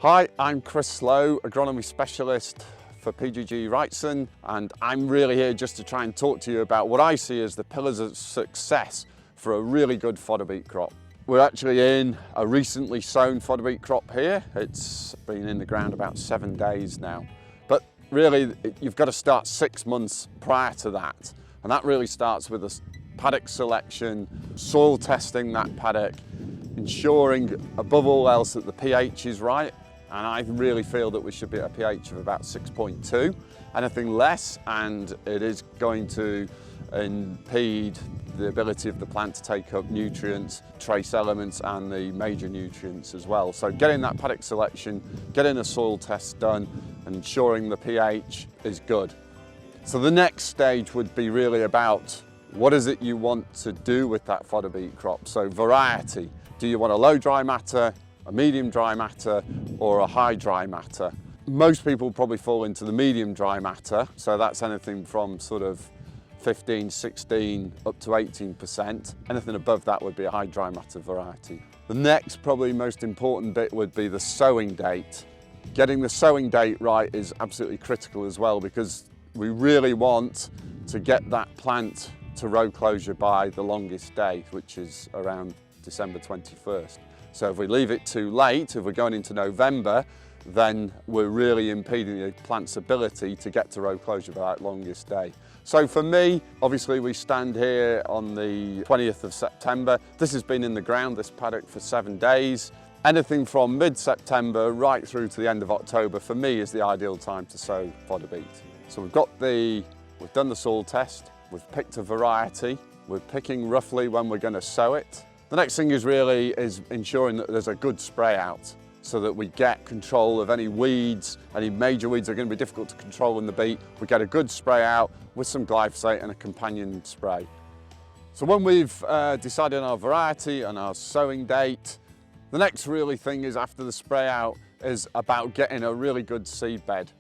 Hi, I'm Chris Lowe, agronomy specialist for PGG Wrightson, and I'm really here just to try and talk to you about what I see as the pillars of success for a really good fodder beet crop. We're actually in a recently sown fodder beet crop here. It's been in the ground about 7 days now. But really, you've got to start 6 months prior to that. And that really starts with a paddock selection, soil testing that paddock, ensuring above all else that the pH is right. And I really feel that we should be at a pH of about 6.2. Anything less, and it is going to impede the ability of the plant to take up nutrients, trace elements, and the major nutrients as well. So getting that paddock selection, getting a soil test done, and ensuring the pH is good. So the next stage would be really about what is it you want to do with that fodder beet crop. So variety. Do you want a low dry matter, a medium dry matter, or a high dry matter? Most people probably fall into the medium dry matter, so that's anything from sort of 15, 16 up to 18%. Anything above that would be a high dry matter variety. The next probably most important bit would be the sowing date. Getting the sowing date right is absolutely critical as well, because we really want to get that plant to row closure by the longest day, which is around December 21st. So if we leave it too late, if we're going into November, then we're really impeding the plant's ability to get to row closure by that longest day. So for me, obviously we stand here on the 20th of September. This has been in the ground, this paddock, for 7 days. Anything from mid-September right through to the end of October, for me, is the ideal time to sow fodder beet. So we've done the soil test, we've picked a variety, we're picking roughly when we're going to sow it. The next thing is ensuring that there's a good spray out, so that we get control of any weeds, any major weeds that are going to be difficult to control in the beet. We get a good spray out with some glyphosate and a companion spray. So when we've decided on our variety and our sowing date, the next really thing is, after the spray out, is about getting a really good seed bed.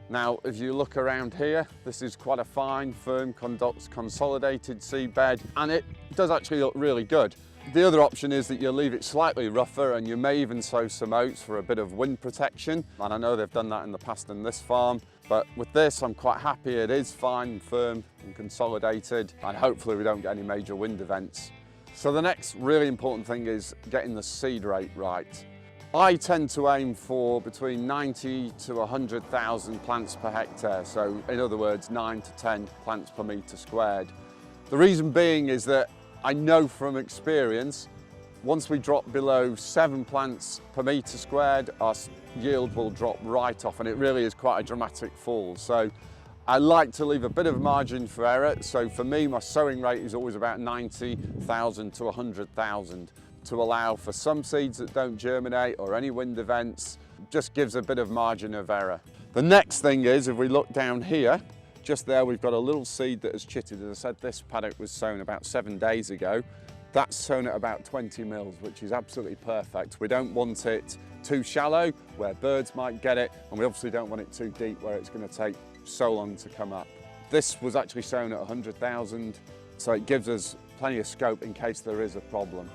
Now, if you look around here, this is quite a fine, firm, consolidated seed bed, and it does actually look really good. The other option is that you leave it slightly rougher, and you may even sow some oats for a bit of wind protection. And I know they've done that in the past in this farm, but with this I'm quite happy. It is fine and firm and consolidated, and hopefully we don't get any major wind events. So the next really important thing is getting the seed rate right. I tend to aim for between 90 to 100,000 plants per hectare. So in other words, 9 to 10 plants per metre squared. The reason being is that I know from experience, once we drop below 7 plants per metre squared, our yield will drop right off, and it really is quite a dramatic fall. So I like to leave a bit of margin for error. So for me, my sowing rate is always about 90,000 to 100,000, to allow for some seeds that don't germinate or any wind events. Just gives a bit of margin of error. The next thing is, if we look down here, just there we've got a little seed that has chitted. As I said, this paddock was sown about 7 days ago. That's sown at about 20 mils, which is absolutely perfect. We don't want it too shallow where birds might get it, and we obviously don't want it too deep where it's going to take so long to come up. This was actually sown at 100,000, so it gives us plenty of scope in case there is a problem.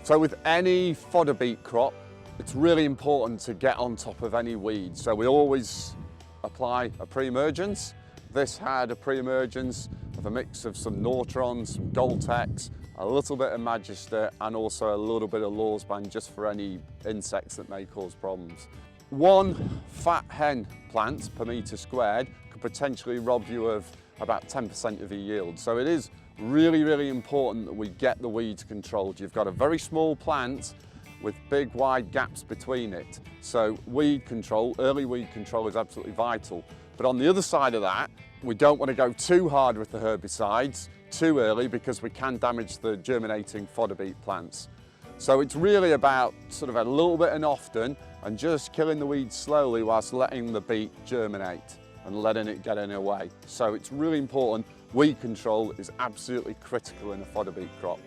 So with any fodder beet crop, it's really important to get on top of any weeds. So we always apply a pre-emergence. This had a pre-emergence of a mix of some Nortron, some Goltex, a little bit of Magister, and also a little bit of Lawsban, just for any insects that may cause problems. One fat hen plant per metre squared could potentially rob you of about 10% of your yield. So it is really, really important that we get the weeds controlled. You've got a very small plant with big wide gaps between it. So weed control, early weed control, is absolutely vital. But on the other side of that, we don't want to go too hard with the herbicides too early, because we can damage the germinating fodder beet plants. So it's really about sort of a little bit and often, and just killing the weeds slowly whilst letting the beet germinate and letting it get in a way. So it's really important. Weed control is absolutely critical in a fodder beet crop.